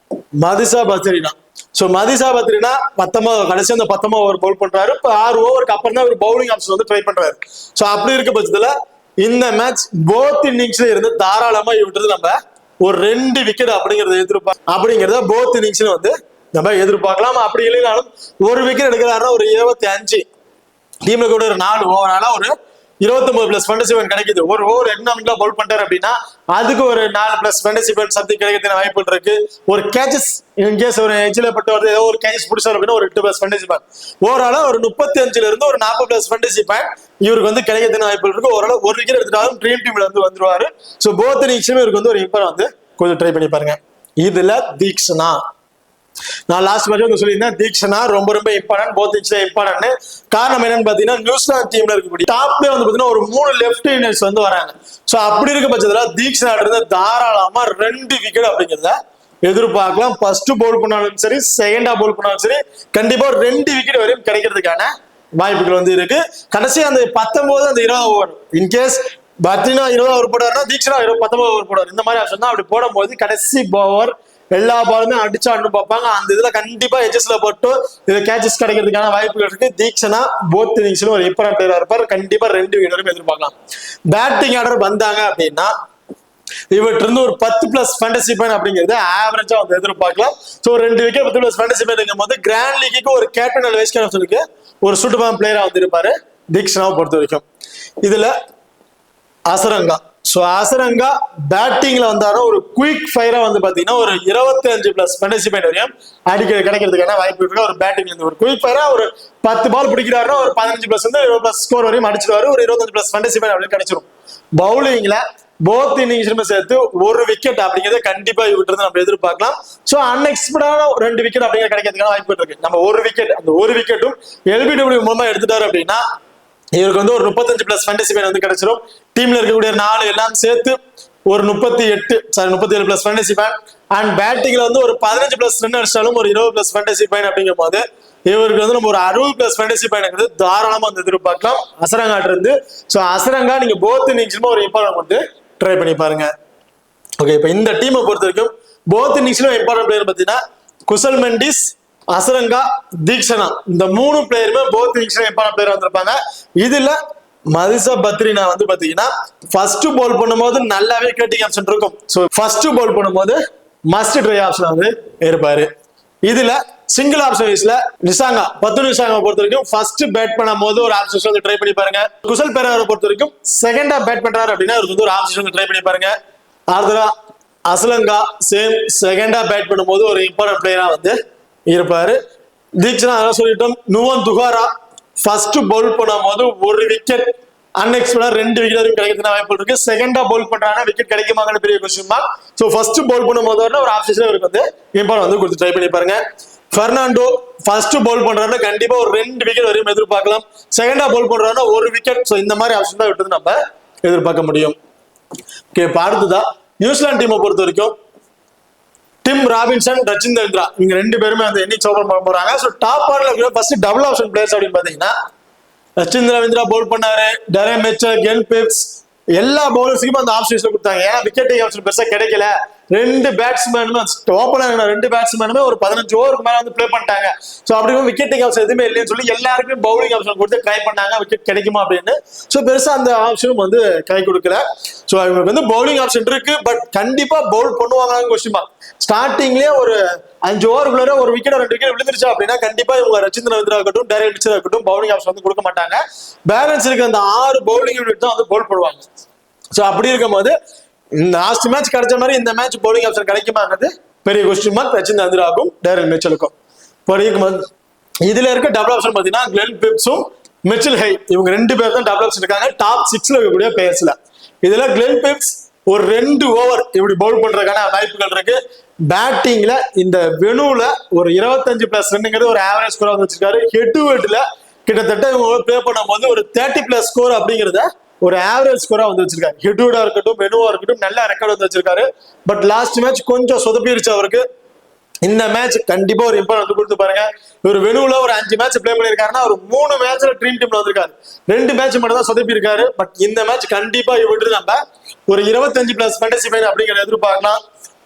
மதிசா பத்ரினா. சோ மதிசா பத்ரினா 19 கடைசி அந்த 19 ஓவர் பவுல் பண்றாரு. இப்ப 6 ஓவருக்கு அப்புறம் தான் ஒரு பவுலிங் ஆப்ஷன் வந்து ட்ரை பண்றாரு. சோ அப்படி இருக்க பட்சத்துல இந்த மேட்ச் போத் இன்னிங்ஸ்ல இருந்து தாராளமா இவருக்கு நம்ம ஒரு 2 விக்கெட் அப்படிங்கறத போத் இன்னிங்ஸ்ல வந்து நம்ம எதிர்பார்க்கலாம். அப்படி இல்லைனாலும் 1 விக்கெட் எடுக்கிறாருன்னா ஒரு 25 டீம்ல கூட ஒரு 4 ஓவரால ஒரு 29 பிளஸ் ஃபேண்டசி பாயிண்ட் கிடைக்குது. ஒரு ஓவர் எக்கனாமிக்கலா பவுல் பண்றாரு அப்படின்னா அதுக்கு ஒரு 4 பிளஸ் ஃபேண்டசி பாயிண்ட் சம்திங் கிடைக்கிறதுக்கு வாய்ப்புகள் இருக்கு. ஒரு கேச்சஸ் இன்கேஸ் ஒரு எஜ்ல பட்டு வருது, ஏதோ ஒரு கேச்சஸ் பிடிச்சாரு அப்படின்னா ஒரு 8 பிளஸ் ஃபேண்டசி பாயிண்ட். ஓவரால ஒரு 35ல இருந்து ஒரு 40 பிளஸ் ஃபேண்டசி பாயிண்ட் இவருக்கு வந்து கிடைக்கிறதுக்கு வாய்ப்புகள் இருக்கு. ஓவரால 1 விக்கெட் எடுத்துட்டாலும் ட்ரீம் டீம்ல வந்து வந்துருவாரு. ஸோ போத் இன்னிங்ஸுமே இவருக்கு வந்து ஒரு இம்பர் வந்து கொஞ்சம் ட்ரை பண்ணி பாருங்க. இதுல தீக்ஷனா, நான் லாஸ்ட் மேட்ச் வந்து சொல்லியிருந்தேன் தீக்ஷனா ரொம்ப இம்பார்ட்டன்ட், போத் இம்பார்ட்டன்ட். காரணம் என்னன்னு பாத்தீங்கன்னா நியூசிலாந்து டீம்ல இருக்கக்கூடிய டாப்ல வந்து பாத்தீங்கன்னா ஒரு 3 லெஃப்ட் ஹேண்டர்ஸ் வந்து வராங்க. சோ அப்படி இருக்க பட்சத்துல தீக்ஷனா இருந்து தாராளமா 2 விக்கெட் அப்படிங்கிறத எதிர்பார்க்கலாம். ஃபர்ஸ்ட் பவுல் பண்ணாலும் சரி, செகண்டா பவுல் பண்ணாலும் சரி, கண்டிப்பா 2 விக்கெட் வரையும் கிடைக்கிறதுக்கான வாய்ப்புகள் வந்து இருக்கு. கடைசி அந்த 19 அந்த 20 ஓவர் இன்கேஸ் பத்ரினா 20 ஓவர் போடுவாருன்னா தீக்ஷனா 19 ஓவர் போடுவார். இந்த மாதிரி ஆப்ஷன் தான். அப்படி போடும்போது கடைசி ஓவர் எல்லா பாலுமே அடிச்சாண்டு பார்ப்பாங்க. அந்த இதுல கண்டிப்பா எஜஸ்ல போட்டு இது கேச்சஸ் கிடைக்கிறதுக்கான வாய்ப்புகள் இருக்கு. தீக்ஷனா போத் இன்னிங்ஸ்ல ஒரு இம்பார்ட்டன்ட் பிளேயரா இருப்பார். கண்டிப்பா 2 விக்கெட் வரைக்கும் எதிர்பார்க்கலாம். பேட்டிங் ஆர்டர் வந்தாங்க அப்படின்னா இவர்கிட்ட இருந்து ஒரு 10 பிளஸ் ஃபேண்டசி பாயிண்ட் அப்படிங்கிறது ஆவரேஜா வந்து எதிர்பார்க்கலாம். So 2 wicket 10 plus fantasy point போது கிராண்ட் லீக்கு ஒரு கேப்டன் வைஸ் கேப்டனுக்கு ஒரு சூட்டபிளான பிளேயரா வந்து இருப்பாரு தீக்ஷனாவை பொறுத்த வரைக்கும். இதுல அசரங்கா. சோ அசரங்கா பேட்டிங்ல வந்தாலும் ஒரு குயிக் ஃபயரா வந்து பாத்தீங்கன்னா ஒரு 25 பிளஸ் ஃபேண்டசி பாயிண்ட் வரையும் அடிக்க கிடைக்கிறதுக்கான வாய்ப்பு இருக்கு. ஒரு பேட்டிங்ல இருந்து ஒரு குயிக் ஃபயரா ஒரு 10 பால் பிடிக்கிறாருன்னா ஒரு 15 பிளஸ் வந்து 20 பிளஸ் ஸ்கோர் வரையும் அடிச்சிருவாரு. ஒரு 25 பிளஸ் ஃபேண்டசி பாயிண்ட் அப்படின்னு கிடைச்சிரும். பவுலிங்ல போத் இன்னிங்ஸ்லுமே சேர்த்து 1 விக்கெட் அப்படிங்கிறத கண்டிப்பா இவர்கிட்ட இருந்து நம்ம எதிர்பார்க்கலாம். சோ அன்எக்ஸ்பெக்டடான 2 விக்கெட் அப்படிங்கிற கிடைக்கிறதுக்கான வாய்ப்பு இருக்கு. நம்ம 1 விக்கெட் அந்த 1 விக்கெட்டும் எல்பிடபிள்யூ மூலமா எடுத்துட்டாரு அப்படின்னா இவருக்கு வந்து ஒரு 35 பிளஸ் ஃபேண்டசி பாயிண்ட் வந்து கிடைச்சிரும். டீம்ல இருக்கக்கூடிய 4 எல்லாம் சேர்த்து ஒரு 37 பிளஸ் ஃபேண்டசி பாயிண்ட். அண்ட் பேட்டிங்ல வந்து ஒரு 15 பிளஸ் ரன் அடிச்சாலும் ஒரு 20 பிளஸ் ஃபேண்டசி பாயிண்ட் அப்படிங்கும் போது இவருக்கு வந்து நம்ம ஒரு 60 பிளஸ் ஃபேண்டசி பாயிண்ட் தாராளமா வந்து எதிர்பார்க்கலாம் அசரங்காட்டு இருந்து. ஸோ அசரங்கா நீங்க போத் இன்னிங்ஸ்லுமே ஒரு இம்பார்ட்டன்ட் வந்து ட்ரை பண்ணி பாருங்க. ஓகே, இப்போ இந்த டீமை பொறுத்த வரைக்கும் போத் இன்னிங்ஸ்லும் இம்பார்ட்டன்ட் பிளேயர் பார்த்தீங்கன்னா குசல் மெண்டிஸ், அசரங்கா, தீக்ஷனா இந்த 3 பிளேயருமே போத் இன்னிங்ஸ்ல இம்பார்ட்டன்ட் பிளேயர் வந்திருப்பாங்க. இதுல மதிசா பத்ரினா வந்து பாத்தீங்கன்னா ஃபர்ஸ்ட் பவுல் பண்ணும்போது நல்லாவே கேட்டிங் ஆப்ஷன் இருக்கும். ஸோ ஃபர்ஸ்ட் பவுல் பண்ணும்போது மஸ்ட் ட்ரை ஆப்ஷன் வந்து இருப்பாரு. இதுல சிங்கிள் ஆப்ஷன் வைஸ்ல நிஷாங்கா பொறுத்த வரைக்கும் ஃபர்ஸ்ட் பேட் பண்ணும் போது ஒரு ஆப்ஷன் வந்து ட்ரை பண்ணி பாருங்க. குசல் பெரேராவை பொறுத்த வரைக்கும் செகண்டா பேட் பண்றாரு அப்படின்னா அவருக்கு வந்து ஒரு ஆப்ஷன் வந்து ட்ரை பண்ணி பாருங்க. அடுத்ததா அசலங்கா சேம் செகண்டா பேட் பண்ணும்போது ஒரு இம்பார்ட்டன்ட் பிளேயரா வந்து இருப்பாரு. தீக்ஷனா அதான் சொல்லிட்டோம். நுவன் துஹாரா ஃபர்ஸ்ட் பவுல் பண்ணும் போது 1 விக்கெட் அன்எக்ஸ்பெக்டடா 2 விக்கெட் வரைக்கும் கிடைக்கிறதுக்கு வாய்ப்பு இருக்கு. செகண்டா பவுல் பண்றாங்கன்னா விக்கெட் கிடைக்குமாங்கன்னு பெரிய question mark. So first Pavul பண்ணும்போது ஒரு ஆப்ஷன் இவருக்கு வந்து இம்பார்ட்டன்ட் வந்து கொடுத்து ட்ரை பண்ணி பாருங்க. பெர்னாண்டோ ஃபர்ஸ்ட் பவுல் பண்றாருன்னா கண்டிப்பா ஒரு 2 விக்கெட் வரையும் எதிர்பார்க்கலாம். செகண்டா பவுல் பண்றாருன்னா 1 விக்கெட். ஸோ இந்த மாதிரி ஆப்ஷன் தான் விட்டு நம்ம எதிர்பார்க்க முடியும். ஓகே, இப்போ அடுத்ததான் நியூசிலாந்து டீமை பொறுத்த வரைக்கும் டிம் ராபின்சன், ரச்சின் ரவீந்திரா இவங்க 2 பேருமே அந்த இன்னிங்ஸ் ஓபன் பண்ண போறாங்க. ஸோ டாப் ஆர்டர்ல ஃபர்ஸ்ட் டபுள் ஆப்ஷன் பிளேயர்ஸ் அப்படின்னு பாத்தீங்கன்னா ரச்சின் ரவீந்திரா பவுல் பண்ணாரு, டெரே மிச்சல், கென் பிப்ஸ் எல்லா பவுலர்ஸுக்கும் அந்த ஆப்ஷன்ஸ் கொடுத்தாங்க. ஏன்னா விக்கெட் ஆப்ஷன் பெருசா கிடைக்கல, ரெண்டு பேட்ஸ்மேனுமே ஓப்பனர் ரெண்டு பேட்ஸ்மேனுமே ஒரு 15 ஓவருக்கு மேல வந்து பிளே பண்ணிட்டாங்க. ஸோ அப்படி விக்கெட்டிங் ஆப்ஷன் எதுவுமே இல்லைன்னு சொல்லி எல்லாருக்குமே பவுலிங் ஆப்ஷன் கொடுத்து ட்ரை பண்ணாங்க விக்கெட் கிடைக்குமா அப்படின்னு. ஸோ பெருசா அந்த ஆப்ஷனும் வந்து கை கொடுக்கல. ஸோ இவங்களுக்கு வந்து பவுலிங் ஆப்ஷன் இருக்கு, பட் கண்டிப்பா பவுல் பண்ணுவாங்கன்னு கொஸ்டின் மார்க். ஸ்டார்டிங்லேயே ஒரு 5 ஓவருக்குள்ள ஒரு விக்கெட் 2 விக்கெட் விழுந்துருச்சு அப்படின்னா கண்டிப்பா இவங்க ரச்சிந்திர ரவீந்திரா இருக்கட்டும் டேரல் மிச்சல் இருக்கட்டும் பவுலிங் ஆப்ஷன் வந்து கொடுக்க மாட்டாங்க. பேலன்ஸ் இருக்க அந்த 6 பவுலிங் யூனிட் தான் வந்து பவுல் பண்ணுவாங்க. ஸோ அப்படி இருக்கும்போது லாஸ்ட் மேட்ச் கிடைச்ச மாதிரி இந்த மேட்ச் பவுலிங் ஆப்ஷன் கிடைக்குமாங்கிறது பெரிய கொஸ்டின் மார்க் ரச்சிந்திர ரவீந்திராவுக்கும் டேரல் மிச்சலுக்கும். இதுல இருக்க டபுள் ஆப்ஷன் பாத்தீங்கன்னா கிளென் பிப்ஸும் மிச்சல் ஹை இவங்க 2 பேர் தான் டபுள் ஆப்ஷன் இருக்காங்க டாப் 6ல இருக்கக்கூடிய பிளேயர்ஸ்ல. இதுல கிளென் பிப்ஸ் ஒரு 2 ஓவர் இப்படி பவுல் பண்றதுக்கான வாய்ப்புகள் இருக்கு. பேட்டிங்ல இந்த வெனுல ஒரு 25+ ரன்னுங்கிறது ஒரு ஆவரேஜ் ஸ்கோரா வந்து வச்சிருக்காரு. ஹெட் டு ஹெட்ல கிட்டத்தட்ட இவங்க பிளே பண்ணும் போது ஒரு 30+ ஸ்கோர் அப்படிங்கிறத ஒரு ஆவரேஜ் ஸ்கோரா வந்து வச்சிருக்காரு. ஹெட் டு ஹெட்டா இருக்கட்டும் வெனுவா இருக்கட்டும் நல்ல ரெக்கார்ட் வந்து வச்சிருக்காரு. பட் லாஸ்ட் மேட்ச் கொஞ்சம் சொதப்பிருச்சு அவருக்கு. இந்த மேட்ச் கண்டிப்பா ஒரு இம்பார்ட்டன்ட் கொடுத்து பாருங்க. ஒரு வெனுவுல ஒரு 5 மேட்ச் பிளே பண்ணிருக்காருன்னா ஒரு 3 மேட்ச்ல ட்ரீம் டீம்ல வந்திருக்காரு. 2 மேட்ச் மட்டும் தான் சொதப்பி இருக்காரு. பட் இந்த மேட்ச் கண்டிப்பா இவரு நம்ம ஒரு 25+ ஃபேண்டசி பாயிண்ட் அப்படிங்கிற எதிர்பார்க்கலாம்.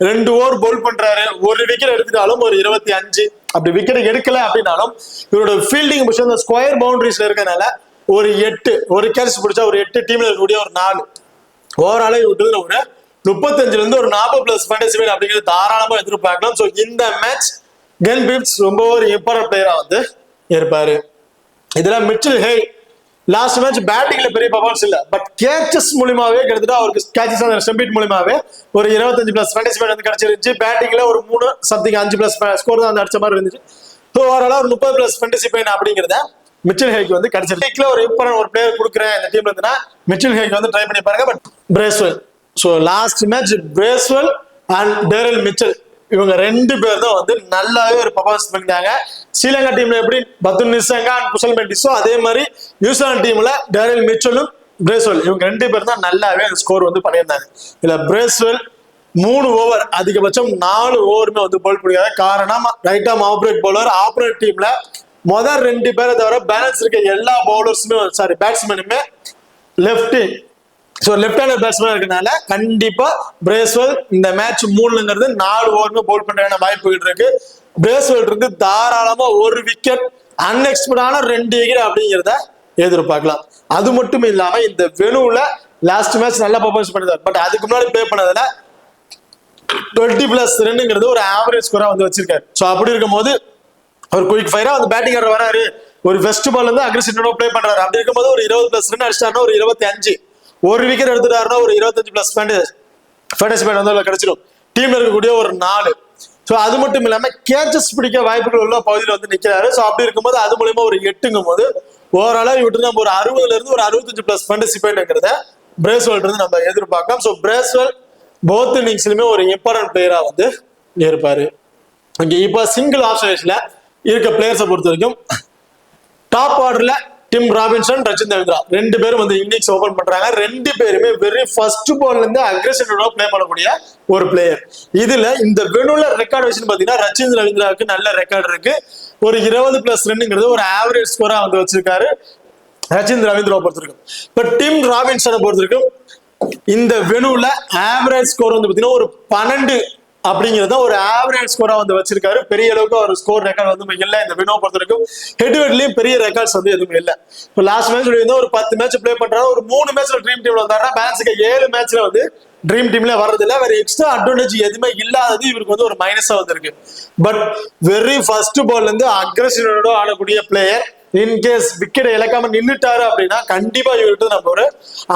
2 ஓவர் பவுல் பண்றாரு, ஒரு விக்கெட் எடுத்துட்டாலும் ஒரு 25, அப்படி விக்கெட் எடுக்கல அப்படின்னாலும் இவரோட ஃபீல்டிங் பொசிஷன் ஸ்கொயர் பவுண்டரிஸ்ல இருக்கனால ஒரு 8 ஒரு கேட்ச் பிடிச்சா ஒரு 8 டீம்ல இருக்கக்கூடிய ஒரு 4 ஓவராலே விட்டு ஒரு 35ல இருந்து ஒரு 40+ ஃபேண்டசி பாயிண்ட் அப்படிங்கிறது தாராளமா எதிர்பார்க்கலாம். ஸோ இந்த மேட்ச் கிளென் பிப்ஸ் ரொம்ப ஒரு இம்பார்ட்டன்ட் பிளேயரா வந்து இருப்பாரு. இதுல மிச்சல் ஹே லாஸ்ட் மேட்ச் பேட்டிங்ல பெரிய பர்ஃபார்மன்ஸ் இல்ல, பட் கேச்சஸ் மூலமாவே கிட்டத்தட்ட அவருக்கு கேச்சஸ் ஸ்டம்பிட் மூலமாவே ஒரு 25+ ஃபேண்டசி பாயிண்ட் வந்து கிடைச்சிருந்துச்சு. பேட்டிங்ல ஒரு 3 சம்திங் 5+ ஸ்கோர் தான் அடிச்ச மாதிரி இருந்துச்சு. ஸோ ஓவராலா ஒரு 30+ ஃபேண்டசி பாயிண்ட் அப்படிங்கிறத மிச்சல் ஹேக்கு வந்து கிடைச்சிருக்கு. ஒரு இம்பார்ட்டன்ட் ஒரு பிளேயர் கொடுக்குறேன் இந்த டீம்ல இருந்துன்னா மிச்சல் ஹேக்கு வந்து ட்ரை பண்ணி பாருங்க. But Bracewell so last match Bracewell and Daryl Mitchell இவங்க 2 பேர் தான் வந்து நல்லாவே ஒரு பர்ஃபார்மன்ஸ் பண்ணிட்டாங்க. ஸ்ரீலங்கா டீம்ல எப்படி பத்துல் நிசங்கா அண்ட் குசல் மெண்டிஸோ அதே மாதிரி நியூசிலாந்து டீம்ல டேரல் மிச்சலும் பிரேஸ்வெல் இவங்க 2 பேர் தான் நல்லாவே ஸ்கோர் வந்து பண்ணியிருந்தாங்க. இதுல பிரேஸ்வெல் 3 ஓவர் அதிகபட்சம் 4 ஓவருமே வந்து பவுல் பண்ணிருக்காங்க. காரணம் right arm operate bowler operate டீம்ல முதல் 2 பேரை தவிர பேலன்ஸ் இருக்க எல்லா பவுலர்ஸுமே பேட்ஸ்மேனுமே left so left hander batsman இருக்கனால கண்டிப்பா பிரேஸ்வெல் இந்த மேட்ச் 3ங்கிறது 4 ஓவருமே பவுல் பண்றதுக்கான வாய்ப்புகள் இருக்கு. பிரேஸ்வெல் இருந்து தாராளமா ஒரு விக்கெட் அன்எக்ஸ்பெக்டான 2 விக்கெட் அப்படிங்கிறத எதிர்பார்க்கலாம். அது மட்டும் இல்லாம இந்த வெனுல லாஸ்ட் மேட்ச் நல்லா பர்ஃபார்மன்ஸ் பண்ணிருந்தார். பட் அதுக்கு முன்னாடி பிளே பண்ணதுல 20+ ரன்னுங்கிறது ஒரு ஆவரேஜ் ஸ்கோரா வந்து வச்சிருக்காரு. ஸோ அப்படி இருக்கும் போது அவர் குயிக் ஃபயரா வந்து பேட்டிங் ஆடுற வராரு, ஒரு ஃபர்ஸ்ட் பால் வந்து அக்ரெசிவா பிளே பண்றாரு. அப்படி இருக்கும்போது ஒரு 20+ ரன் அடிச்சிட்டாருன்னா ஒரு 25, ஒரு விக்கெட் எடுத்துட்டாருன்னா ஒரு 25+ ஃபேண்டசி பாயிண்ட் வந்து கிடைச்சிடும். டீம்ல இருக்கக்கூடிய ஒரு 4. ஸோ அது மட்டும் இல்லாம கேச்சஸ் பிடிக்க வாய்ப்புகள் உள்ள பகுதியில் வந்து நிக்கிறாரு. ஸோ அப்படி இருக்கும்போது அது மூலமா ஒரு 8ங்கும் போது ஓவராலா விட்டு நம்ம ஒரு 60ல இருந்து ஒரு 65+ ஃபேண்டசி பாயிண்ட்ங்கிறத பிரேஸ்வெல் இருந்து நம்ம எதிர்பார்க்கலாம். ஸோ பிரேஸ்வெல் போத் இன்னிங்ஸ்லயுமே ஒரு இம்பார்ட்டன்ட் பிளேயரா வந்து இருப்பாரு. இங்க இப்ப சிங்கிள் ஆப்ஷன்ல இருக்க பிளேயர்ஸை பொறுத்த வரைக்கும் டாப் ஆர்டர்ல டிம் ராபின்சன் ரச்சிந்திர ரவீந்திரா 2 பேரும் வந்து இன்னிங்ஸ் ஓபன் பண்றாங்க. 2 பேருமே வெரி ஃபர்ஸ்ட் பால்ல இருந்து அக்ரெசிவா பிளே பண்ணக்கூடிய ஒரு பிளேயர். இதுல இந்த வெனுல ரெக்கார்ட் வச்சு பாத்தீங்கன்னா ரச்சிந்திர ரவீந்திராவுக்கு நல்ல ரெக்கார்ட் இருக்கு. ஒரு 20+ ரன்னுங்கிறது ஒரு ஆவரேஜ் ஸ்கோரா வந்து வச்சிருக்காரு ரச்சிந்திர ரவீந்திராவை பொறுத்த வரைக்கும். இப்ப டிம் ராபின்சனை பொறுத்த வரைக்கும் இந்த வெனுல ஆவரேஜ் ஸ்கோர் வந்து பாத்தீங்கன்னா ஒரு 12 அப்படிங்கிறத ஒரு ஆவரேஜ் ஸ்கோரா வந்து வச்சிருக்காரு. பெரிய அளவுக்கு ஒரு ஸ்கோர் ரெக்கார்ட் வந்து இல்ல இந்த வெனுவை பொறுத்த வரைக்கும். ஹெட் ஹெட்லயும் பெரிய ரெக்கார்ட்ஸ் வந்து எதுவும் இல்ல. இப்போ லாஸ்ட் மேட்ச் ஒரு 10 மேட்ச் பிளே பண்றாரு, ஒரு 3 மேட்ச்ல ட்ரீம் டீம்ல வந்தாருன்னா பேலன்ஸுக்கு 7 மேட்ச்ல வந்து ட்ரீம் டீம்ல வர்றது இல்ல. வேற எக்ஸ்ட்ரா அட்வான்டேஜ் எதுவுமே இல்லாதது இவருக்கு வந்து ஒரு மைனஸா வந்திருக்கு. பட் வெரி ஃபர்ஸ்ட் பால்ல இருந்து அக்ரெசிவோட ஆடக்கூடிய பிளேயர். இன்கேஸ் விக்கெட் இழக்காம நின்றுட்டாரு அப்படின்னா கண்டிப்பா இவர்கிட்ட நம்ம ஒரு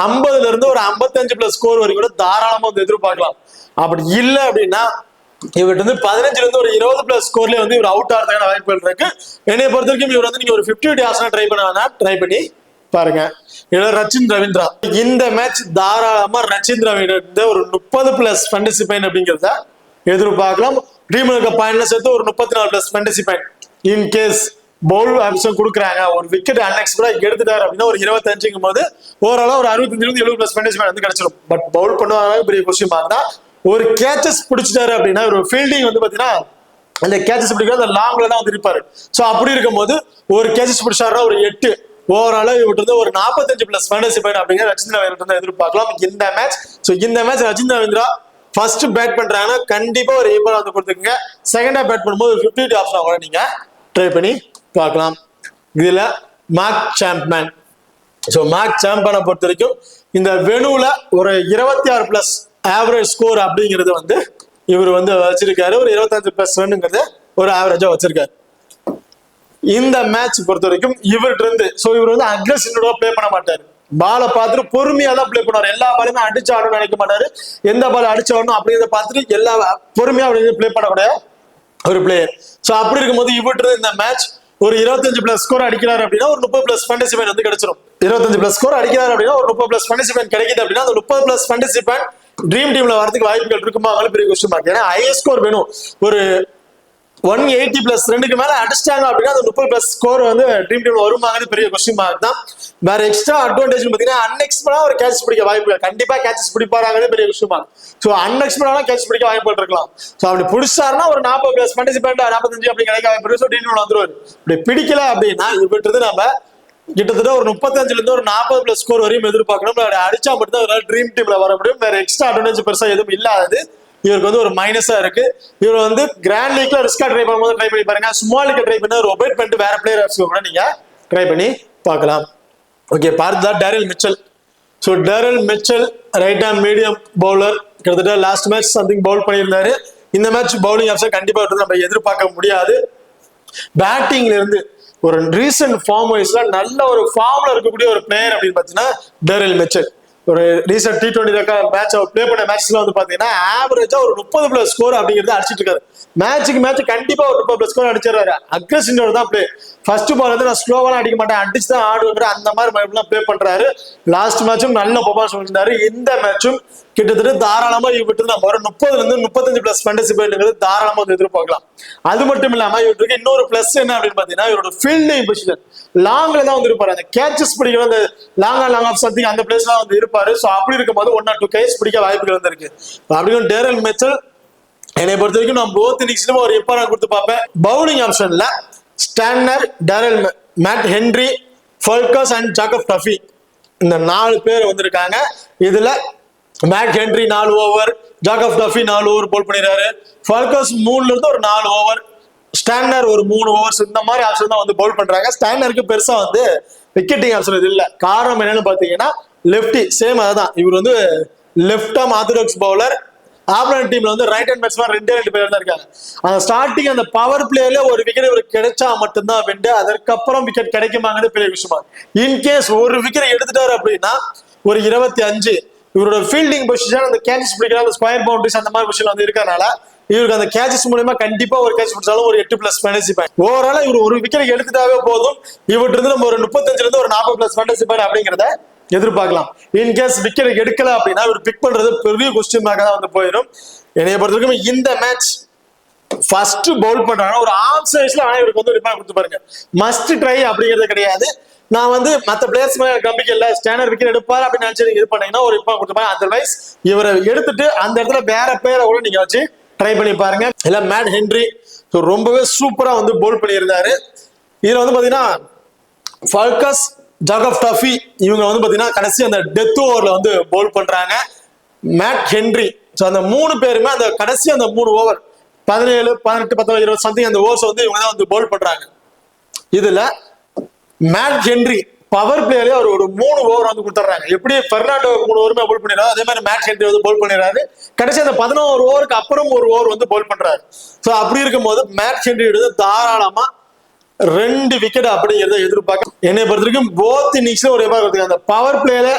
50ல இருந்து ஒரு 55+ ஸ்கோர் வரைக்கும் கூட தாராளமா வந்து எதிர்பார்க்கலாம். அப்படி இல்லை அப்படின்னா இவர்கிட்ட வந்து 15ல இருந்து ஒரு 20+ ஸ்கோர்லயே வந்து இவர் அவுட் ஆகிறதுக்கான வாய்ப்புகள் இருக்கு. என்னைய பொறுத்த வரைக்கும் இவர் வந்து நீங்க ஒரு 50 ஆசனா ட்ரை பண்ணி பாருங்க. ரச்சிந்திர ரவீந்திரா இந்த மேட்ச் தாராளமா ரச்சிந்திர ரவீந்திரா ஒரு 30+ ஃபேண்டசி பாயிண்ட் அப்படிங்கிறத எதிர்பார்க்கலாம். டீம்ல இருக்க பாயிண்ட்ல சேர்த்து ஒரு 34+ fantasy point. In case bowl option கொடுக்குறாங்க, ஒரு விக்கெட் அன்எக்ஸ்பெக்டா எடுத்துட்டாரு அப்படின்னா ஒரு 25ங்கும் போது ஓவராலா ஒரு 65ல இருந்து 70+ ஃபேண்டசி பாயிண்ட் வந்து கிடைச்சிடும். பட் பவுல் பண்ணுவாங்க பெரிய கொஸ்டின் மார்க். ஒரு கேச்சஸ் பிடிச்சிட்டாரு அப்படின்னா ஒரு ஃபீல்டிங் வந்து பாத்தீங்கன்னா அந்த கேச்சஸ் பிடிக்கிறது அந்த லாங்ல தான் வந்து இருப்பாரு. ஸோ அப்படி இருக்கும்போது ஒரு கேச்சஸ் பிடிச்சாருன்னா ஒரு 8 ஓவராலா இவர்கிட்ட ஒரு 45+ ஃபேண்டசி பாயிண்ட் அப்படிங்கிற ரச்சிந்திர ரவீந்திரா எதிர்பார்க்கலாம் இந்த மேட்ச். ஸோ இந்த மேட்ச் ரச்சிந்திர ரவீந்திரா ஃபர்ஸ்ட் பேட் பண்றாங்கன்னா கண்டிப்பா ஒரு ஈப்பர் வந்து கொடுத்துக்கங்க. செகண்டா பேட் பண்ணும்போது 50 ஆப்ஷன் கூட நீங்க ட்ரை பண்ணி பார்க்கலாம். இதுல மார்க் சாம்ப்மேன். ஸோ மார்க் சாம்ப்மேனை பொறுத்த வரைக்கும் இந்த வெனுல ஒரு 26+ ஆவரேஜ் ஸ்கோர் அப்படிங்கிறது வந்து இவர் வந்து வச்சிருக்காரு. ஒரு 25+ ரன்னுங்கிறது ஒரு ஆவரேஜா வச்சிருக்காரு. இந்த மேட்ச் பொறுத்த வரைக்கும் இவர்கிட்ட இருந்து இவர் வந்து அக்ரெசிவா பிளே பண்ண மாட்டாரு. பாலை பார்த்துட்டு பொறுமையா தான் பிளே பண்ணுவார். எல்லா பாலுமே அடிச்சு ஆடணும்னு நினைக்க மாட்டாரு. எந்த பால் அடிச்சு ஆடணும் அப்படிங்கிறத பார்த்துட்டு எல்லா பொறுமையா பிளே பண்ணக்கூடிய ஒரு பிளேயர். ஸோ அப்படி இருக்கும்போது இவர்கிட்ட இந்த மேட்ச் ஒரு 25+ ஸ்கோர் அடிக்கிறாரு அப்படின்னா ஒரு 30+ ஃபேண்டசி பாயிண்ட் வந்து கிடைச்சிடும். 25+ ஸ்கோர் அடிக்கிறாரு அப்படின்னா ஒரு 30+ ஃபேண்டசி பாயிண்ட் கிடைக்குது அப்படின்னா அந்த 30+ ஃபேண்டசி பாயிண்ட் ட்ரீம் டீம்ல வரதுக்கு வாய்ப்புகள் இருக்குமா பெரிய கொஸ்டின் மார்க். ஏன்னா ஹையஸ்ட் ஸ்கோர் வேணும். ஒரு 180+ ரெண்டுக்கு மேல அடிச்சிட்டாங்க அப்படின்னா அந்த 30+ ஸ்கோர் வந்து ட்ரீம் டீம்ல வருமாங்கிறது பெரிய கொஸ்டின் மார்க் தான். வேற எக்ஸ்ட்ரா அட்வான்டேஜ் பாத்தீங்கன்னா அன்எக்ஸ்பெக்டடா ஒரு கேட்ச் பிடிக்க வாய்ப்பு, கண்டிப்பா கேட்சஸ் பிடிப்பாராங்கிறது பெரிய கொஸ்டின் மார்க். ஸோ அன்எக்ஸ்பெக்டடா கேட்ச் பிடிக்க வாய்ப்பு இருக்கலாம். ஸோ அப்படி பிடிச்சாருன்னா ஒரு 40+ ஃபேண்டசி பாயிண்ட் 45 அப்படி கிடைக்க வாய்ப்பு இருக்கு. ஸோ ட்ரீம் டீம்ல வந்துருவாரு. அப்படி பிடிக்கல அப்படின்னா இவற்றது நம்ம கிட்டத்தட்ட ஒரு 35ல இருந்து ஒரு 40+ ஸ்கோர் வரையும் எதிர்பார்க்கணும். அடிச்சா மட்டும் தான் ட்ரீம் டீம்ல வர முடியும். வேற எக்ஸ்ட்ரா அட்வான்டேஜ் பெருசா எதுவும் இல்லாதது இவருக்கு வந்து ஒரு மைனஸா இருக்கு. இவர் வந்து கிராண்ட் லீக்ல ரிஸ்கா ட்ரை பண்ணும்போது ட்ரை பண்ணி பாருங்க. ஸ்மால் லீக் ட்ரை பண்ணி ஒரு ஒபேட் பண்ணிட்டு வேற பிளேயர்ஸ் கூட நீங்க ட்ரை பண்ணி பார்க்கலாம். ஓகே, பார்த்தா Daryl Mitchell. So Daryl Mitchell right hand medium bowler. கிட்டத்தட்ட லாஸ்ட் மேட்ச் சம்திங் பவுல் பண்ணியிருந்தாரு. இந்த மேட்ச் பவுலிங் ஆப்ஷன் கண்டிப்பா நம்ம எதிர்பார்க்க முடியாது. பேட்டிங்ல இருந்து ஒரு ரீசன்ட் ஃபார்ம் வைஸ்ல நல்ல ஒரு ஃபார்ம்ல இருக்கக்கூடிய ஒரு பிளேயர் அப்படின்னு பாத்தீங்கன்னா டேரில் மிச்சல். ஒரு ரீசெண்ட் T20 மேட்ச் அவர் பிளே பண்ண மேட்ச்ல வந்து பாத்தீங்கன்னா ஆவரேஜா ஒரு 30+ ஸ்கோர் அப்படிங்கிறது அடிச்சிட்டு இருக்காரு. மேட்சுக்கு மேட்ச் கண்டிப்பா ஒரு 30+ ஸ்கோர் அடிச்சிடறாரு. அக்ரெசிவ் தான் பிளே. ஃபர்ஸ்ட் பால் வந்து நான் ஸ்லோவெல்லாம் அடிக்க மாட்டேன், அடிச்சு தான் ஆடுவேன் அந்த மாதிரி பிளே பண்றாரு. லாஸ்ட் மேட்சும் நல்ல பெர்ஃபார்மன்ஸ் பண்ணிருந்தாரு. இந்த மேட்சும் கிட்டத்தட்ட தாராளமா இவருக்கு நம்ம ஒரு 30ல இருந்து 35+ ஃபேண்டசி பாயிண்ட்ங்கிறது தாராளமா வந்து எதிர்பார்க்கலாம். அது மட்டும் இல்லாம இவருக்கு இன்னொரு பிளஸ் என்ன அப்படின்னு பாத்தீங்கன்னா இவரோட ஃபீல்டிங் பொசிஷன் லாங்ல தான் வந்து இருப்பாரு. அந்த கேட்சஸ் பிடிக்கணும், அந்த லாங் ஆஃப் சம்திங் அந்த பிளேஸ்ல தான் வந்து இருப்பாரு. ஸோ அப்படி இருக்கும்போது 1 or 2 கேட்ச் பிடிக்க வாய்ப்புகள் வந்து இருக்கு. அப்படியும் டேரில் மிச்சல் என்னை பொறுத்த வரைக்கும் நான் போத் இன்னிங்ஸ்லயும் ஒரு இம்பார்ட்டன்ட் கொடுத்து பார்ப்பேன். பவுலிங் ஆப்ஷன்ல Santner, Daryl, Matt Henry, Foulkes and Jacob Duffy இந்த 4 பேர் வந்திருக்காங்க. இதுல Matt Henry 4 over, Jacob Duffy 4 over bowl பண்ணிடுறாரு. ஃபல்கஸ் 3ல இருந்து ஒரு 4 ஓவர், ஸ்டான்னர் ஒரு 3 ஓவர்ஸ் இந்த மாதிரி ஆப்ஷன் தான் வந்து பவுல் பண்றாங்க. ஸ்டாண்டருக்கு பெருசா வந்து விக்கெட்டிங் ஆப்ஷன் இது இல்ல. காரணம் என்னன்னு பாத்தீங்கன்னா லெப்டி சேம் அதுதான். இவர் வந்து left arm orthodox bowler. Opponent டீம்ல வந்து ரைட் ஹேண்ட் பேட்ஸ்மேன் 2 பேர் தான் இருக்காங்க. அந்த ஸ்டார்டிங் அந்த பவர் பிளேல ஒரு விக்கெட் இவருக்கு கிடைச்சா மட்டும்தான் வெண்டு. அதற்கப்புறம் விக்கெட் கிடைக்குமாங்கிறது பெரிய விஷயமா. இன்கேஸ் ஒரு விக்கெட் எடுத்துட்டாரு அப்படின்னா ஒரு 25. இவரோட ஃபீல்டிங் பொசிஷன் அந்த கேட்சஸ் பிடிக்கிற அந்த ஸ்கொயர் பவுண்டரிஸ் அந்த மாதிரி பொசிஷன் வந்து இருக்கறனால இவருக்கு அந்த கேட்சஸ் மூலமா கண்டிப்பா ஒரு கேட்ச் பிடிச்சாலும் ஒரு 8+ ஃபேண்டசி பாயிண்ட். ஓவராலா இவர் ஒரு விக்கெட் எடுத்துட்டாவே போதும். இவர்கிட்ட இருந்து நம்ம ஒரு 35ல இருந்து ஒரு 40+ ஃபேண்டசி பாயிண்ட் அப்படிங்கிறத எதிர்பார்க்கலாம். இன்கேஸ் விக்கெட் எடுக்கல அப்படின்னா இவர் பிக் பண்றது பெரிய கொஸ்டின் மார்க்கா தான் வந்து போயிடும். என்னைய பொறுத்த வரைக்கும் இந்த மேட்ச் ஃபர்ஸ்ட் பவுல் பண்றாங்க ஒரு ஆஃப் சைஸ்ல இவருக்கு வந்து ஒரு ரிமார்க் கொடுத்து பாருங்க. மஸ்ட் ட்ரை அப்படிங்கிறது கிடையாது. நான் வந்து மற்ற பிளேயர்ஸ் மேல நம்பிக்கை இல்ல, ஸ்டாண்டர்ட் விக்கெட் எடுப்பாரு அப்படின்னு நினைச்சு நீங்க இது பண்ணீங்கன்னா ஒரு ரிமார்க் கொடுத்துப்பாங்க. அதர்வைஸ் இவரை எடுத்துட்டு அந்த இடத்துல வேற பிளேயரை கூட நீங்க வச்சு ட்ரை பண்ணி பாருங்க. இல்ல மேட் ஹென்ரி ரொம்பவே சூப்பரா வந்து பவுல் பண்ணியிருந்தாரு. இதுல வந்து பாத்தீங்கன்னா ஃபல்கஸ், ஜாக்கப் டஃபி இவங்க வந்து பாத்தீங்கன்னா கடைசி அந்த டெத் ஓவர்ல வந்து பவுல் பண்றாங்க. மேட் ஹென்ரி அந்த 3 பேருமே அந்த கடைசி அந்த 3 ஓவர் 17, 18, 19, 20 சம்திங் அந்த ஓவர்ஸ் வந்து இவங்க தான் வந்து பவுல் பண்றாங்க. இதுல மேட் ஹென்ரி பவர் பிளேயரே அவர் ஒரு 3 ஓவர் வந்து கொடுத்துறாங்க. எப்படி பெர்னாண்டோ 3 ஓவருமே பவுல் பண்ணிடுறாரு அதே மாதிரி மேட் ஹென்ரி வந்து பவுல் பண்ணிடுறாரு. கடைசி அந்த 11 ஓவருக்கு அப்புறம் ஒரு ஓவர் வந்து பவுல் பண்றாரு. ஸோ அப்படி இருக்கும்போது மேட் ஹென்ரி வந்து தாராளமா 2 விக்கெட் அப்படிங்கிறத எதிர்பார்க்க. என்னை பொறுத்த வரைக்கும் போத் இன்னிங்ஸ்ல ஒரு எதிர்பார்க்க. அந்த பவர் பிளேல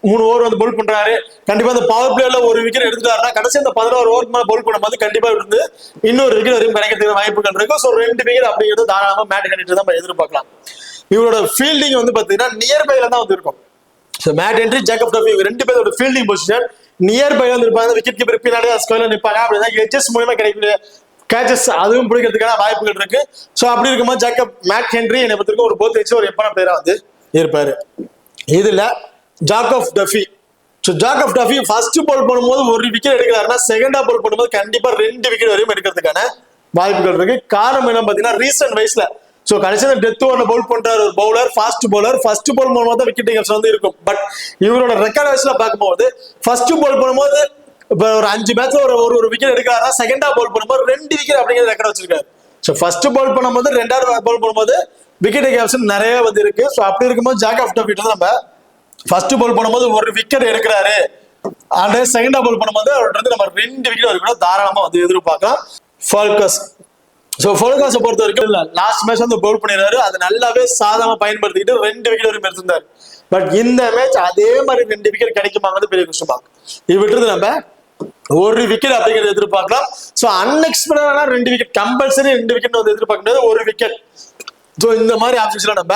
3 ஓவர் வந்து பவுல் பண்றாரு. கண்டிப்பா அந்த பவர் பிளேல ஒரு விக்கெட் எடுத்துட்டாருன்னா கடைசி அந்த 11 ஓவருக்கு மேல பவுல் பண்ணும்போது கண்டிப்பா இருந்து இன்னொரு விக்கெட் வரைக்கும் கிடைக்கிறதுக்கு வாய்ப்புகள் இருக்கும். ஸோ 2 விக்கெட் அப்படிங்கிறது தாராளமா மேட் ஹென்ரி தான் எதிர்பார்க்கலாம். இவரோட ஃபீல்டிங் வந்து பாத்தீங்கன்னா நியர்பைல தான் வந்து இருக்கும். So mat Henry, Jacob Duffy 2 பேரோட ஃபீல்டிங் பொசிஷன் நியர்பைல வந்து இருப்பாங்க. விக்கெட் கீப்பர் பின்னாடி ஸ்கொயர்ல நிற்பாங்க. அப்படின்னா எட்ஜஸ் மூலமா கிடைக்கக்கூடிய கேச்சஸ் அதுவும் பிடிக்கிறதுக்கான வாய்ப்புகள் இருக்கு. ஸோ அப்படி இருக்கும்போது மேட் ஹென்ரி என்னை பொறுத்த ஒரு போத் வச்சு ஒரு எப்பான பிளேயரா வந்து இருப்பாரு. இதுல Jacob Duffy. So Jacob Duffy first ball பண்ணும்போது ஒரு விக்கெட் எடுக்கிறாருன்னா செகண்டா பால் பண்ணும்போது கண்டிப்பா 2 விக்கெட் வரையும் எடுக்கிறதுக்கான வாய்ப்புகள் இருக்கு. காரணம் என்ன பாத்தீங்கன்னா ரீசன்ட் வயசுல ஸோ கடைசியா டெத் ஓவர்ல பவுல் பண்றாரு ஒரு bowler, fast bowler. First ball பண்ணும்போது தான் விக்கெட்டிங் வந்து இருக்கும். பட் இவரோட ரெக்கார்ட் வைஸ்ல பார்க்கும்போது ஃபர்ஸ்ட் பால் பண்ணும்போது இப்ப ஒரு 5 மேட்ச்ல ஒரு விக்கெட் எடுக்கிறாரா, செகண்டா பவுல் பண்ணும்போது 2 விக்கெட் அப்படிங்கிற ரெக்கார்ட் வச்சிருக்காரு. ஸோ ஃபர்ஸ்ட் பவுல் பண்ணும்போது 2வது பவுல் பண்ணும்போது விக்கெட் ஆப்ஷன் நிறைய வந்து இருக்கு. ஸோ அப்படி இருக்கும்போது ஜாக் ஆஃப் டஃபீட் நம்ம ஃபர்ஸ்ட் பவுல் பண்ணும்போது ஒரு விக்கெட் எடுக்கிறாரு, அதே செகண்டா பவுல் பண்ணும்போது அவர்கிட்ட நம்ம 2 விக்கெட் வரைக்கும் தாராளமா வந்து எதிர்பார்க்கலாம். ஃபால்கஸ், ஸோ ஃபால்கஸை பொறுத்த வரைக்கும் இல்ல லாஸ்ட் மேட்ச் வந்து பவுல் பண்ணிடுறாரு, அது நல்லாவே சாதமா பயன்படுத்திக்கிட்டு 2 விக்கெட் வரைக்கும் எடுத்திருந்தாரு. பட் இந்த மேட்ச் அதே மாதிரி 2 விக்கெட் கிடைக்குமாங்கிறது பெரிய கஷ்டமா. இது விட்டுறது நம்ம ஒரு விக்கெட் அப்படிங்கிறது எதிர்பார்க்கலாம். ஸோ அன்எக்ஸ்பெக்டடான 2 விக்கெட், கம்பல்சரி 2 விக்கெட் வந்து எதிர்பார்க்க முடியாது, ஒரு விக்கெட். ஸோ இந்த மாதிரி ஆப்ஷன்ஸ்ல நம்ம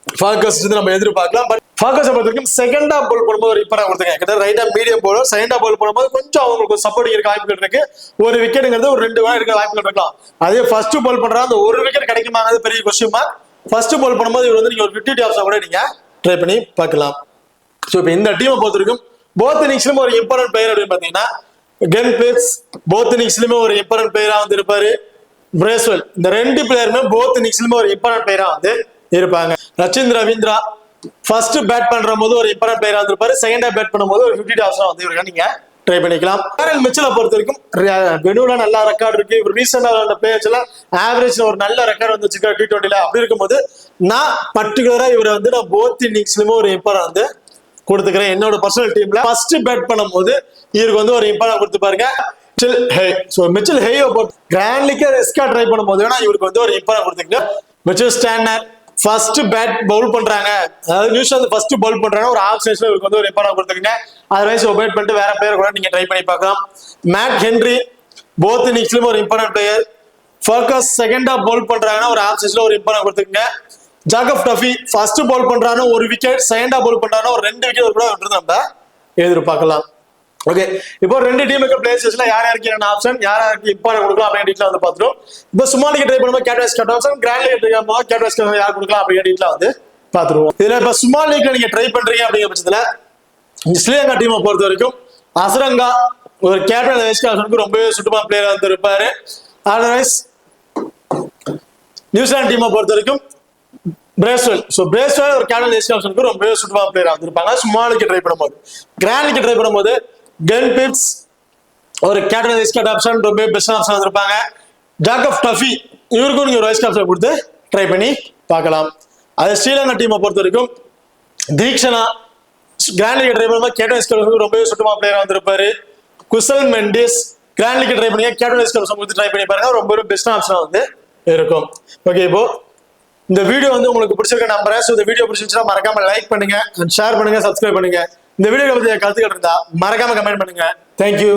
ஃபால்கஸ் நம்ம எதிர்பார்க்கலாம். பட் ஃபால்கஸை பொறுத்த வரைக்கும் செகண்டா பவுல் பண்ணும்போது ஒரு இப்பரா கொடுத்துருக்காங்க, கிட்ட ரைட்டா மீடியம் போலோ செகண்டா பவுல் பண்ணும்போது கொஞ்சம் அவங்களுக்கு சப்போர்ட் இருக்க வாய்ப்புகள் இருக்கு. ஒரு விக்கெட்டுங்கிறது ஒரு 2 எடுக்க வாய்ப்புகள் இருக்கலாம். அதே ஃபர்ஸ்ட் பவுல் பண்றா அந்த ஒரு விக்கெட் கிடைக்குமாங்கிறது பெரிய கொஸ்டின் மார்க். ஃபர்ஸ்ட் பவுல் பண்ணும்போது இவர் வந்து நீங்க ஒரு 50 ஆப்ஷன் கூட நீங்க ட்ரை பண்ணி பார்க்கலாம். ஸோ இப்போ இந்த டீமை பொறுத்த வரைக்கும் போத் இன்னிங்ஸ்லயும் ஒரு இம்பார்ட்டன்ட் பிளேயர் அப்படின்னு பாத்தீங்கன்னா கென் பிளிட்ஸ் போத் இன்னிங்ஸ்லயுமே ஒரு இம்பார்ட்டன்ட் பிளேயரா வந்து இருப்பாரு. பிரேஸ்வெல், இந்த 2 பிளேயருமே போத் இன்னிங்ஸ்லயுமே ஒரு இம்பார்ட்டன்ட் பிளேயரா வந்து இருப்பாங்க. ரச்சின் ரவீந்திரா ஃபர்ஸ்ட் பேட் பண்ற போது ஒரு இம்பார்ட்டன்ட் பிளேயரா இருப்பாரு, செகண்டா பேட் பண்ணும்போது ஒரு 50 ஆப்ஷன் வந்து இவங்க நீங்க ட்ரை பண்ணிக்கலாம். கேரல் மிச்சலை பொறுத்த வரைக்கும் வெனுல நல்ல ரெக்கார்ட் இருக்கு. இவர் ரீசெண்டா விளையாண்ட பிளேயர்ஸ் எல்லாம் ஆவரேஜ்ல ஒரு நல்ல ரெக்கார்ட் வந்து வச்சிருக்காரு T20ல. அப்படி இருக்கும்போது நான் பர்டிகுலரா இவரை வந்து நான் போத் இன்னிங்ஸ்லயுமே ஒரு இம்பார்ட்டன்ட் வந்து கொடுத்துக்கிறேன். என்னோட பர்சனல் டீம்ல ஃபர்ஸ்ட் பேட் பண்ணும்போது இவருக்கு வந்து ஒரு இம்பார்ட்டன்ட் கொடுத்து பாருங்க. மிச்சல் ஹேயோ கிராண்ட் லீக்ல ரிஸ்கா ட்ரை பண்ணும்போது வேணா இவருக்கு வந்து ஒரு இம்பார்ட்டன்ட் கொடுத்துங்க. Mitchell Santner first bat bowl பண்றாங்க, அதாவது நியூசிலாந்து ஃபர்ஸ்ட் பவுல் பண்றாங்க, ஒரு ஆஃப் சைஸ்ல இவருக்கு வந்து ஒரு இம்பார்ட்டன்ட் கொடுத்துங்க. அதர்வைஸ் ஒபேட் பண்ணிட்டு வேற பிளேயர் கூட நீங்க ட்ரை பண்ணி பார்க்கலாம். மேட் ஹென்ரி போத் இன்னிங்ஸ்லயும் ஒரு இம்பார்ட்டன்ட் பிளேயர். ஃபோக்கஸ் செகண்டா பவுல் பண்றாங்கன்னா ஒரு ஆஃப் சைஸ்ல ஒரு இம்பார்ட்டன்ட் கொடுத்துங்க. Jacob Duffy first bowl பண்றானோ ஒரு விக்கெட், செகண்டா பவுல் பண்றானோ ஒரு 2 விக்கெட் கூட நம்ம எதிர்பார்க்கலாம். ஓகே, இப்போ 2 டீமுக்கு பிளேயர்ஸ்ல யார் யாருக்கு என்ன ஆப்ஷன், யார் யாருக்கு இம்பார்ட்டன்ட் கொடுக்கலாம் அப்படின்னு டீட்ல வந்து பார்த்துட்டோம். இப்போ சும்மா லீக் ட்ரை பண்ணும்போது கேட் வைஸ் கட் ஆப்ஷன், கிராண்ட் லீக் ட்ரை பண்ணும்போது கேட் வைஸ் கட் யார் கொடுக்கலாம் அப்படின்னு டீட்ல வந்து பார்த்துருவோம். இதுல இப்போ சும்மா லீக்ல நீங்க ட்ரை பண்றீங்க அப்படிங்கிற பட்சத்துல ஸ்ரீலங்கா டீமை பொறுத்த வரைக்கும் அசரங்கா ஒரு கேப்டன் வைஸ் கேப்டனுக்கு ரொம்பவே சுட்டுமா பிளேயர் வந்து இருப்பாரு. அதர்வைஸ் நியூசிலாந்து டீமை பொறுத்த வரைக்கும் பிரேஸ்வெல், ஸோ பிரேஸ்வெல் ஒரு கேப்டன் வைஸ் கேப்டனுக்கு ரொம்பவே சுட்டுமா பிளேயர் வந்திருப்பாங்க. சும்மா லீக் ட்ரை பண்ணும்போது கிராண்ட் லீக் ட்ரை பண்ணும்போது கென் பிளிட்ஸ் ஒரு கேப்டன் வைஸ் கேப்டன் ஆப்ஷன் ரொம்ப பெஸ்ட் ஆப்ஷன் வந்திருப்பாங்க. ஜாக் ஆஃப் டஃபி இவருக்கும் நீங்க ஒரு வைஸ் கேப்டன் கொடுத்து ட்ரை பண்ணி பார்க்கலாம். அது ஸ்ரீலங்கா டீமை பொறுத்த வரைக்கும் தீக்ஷனா கிராண்ட் லீக் ட்ரை பண்ணும்போது கேப்டன் வைஸ் கேப்டன் ரொம்பவே சுட்டுமா பிளேயரா வந்திருப்பாரு. Kusal Mendis grand league try பண்ணி கேப்டன் வைஸ் கேப்டன் கொடுத்து ட்ரை பண்ணி பாருங்க, ரொம்ப பெஸ்ட் ஆப்ஷன் வந்து இருக்கும். ஓகே, இப்போ இந்த வீடியோ வந்து உங்களுக்கு பிடிச்சிருக்க நம்புறேன். ஸோ இந்த வீடியோ பிடிச்சிருந்துச்சுன்னா மறக்காம லைக் பண்ணுங்க, ஷேர் பண்ணுங்க, சப்ஸ்கிரைப் பண்ணுங்க. இந்த வீடியோ பத்தி கருத்துக்கள் இருந்தா மறக்காம கமெண்ட் பண்ணுங்க. தேங்க்யூ.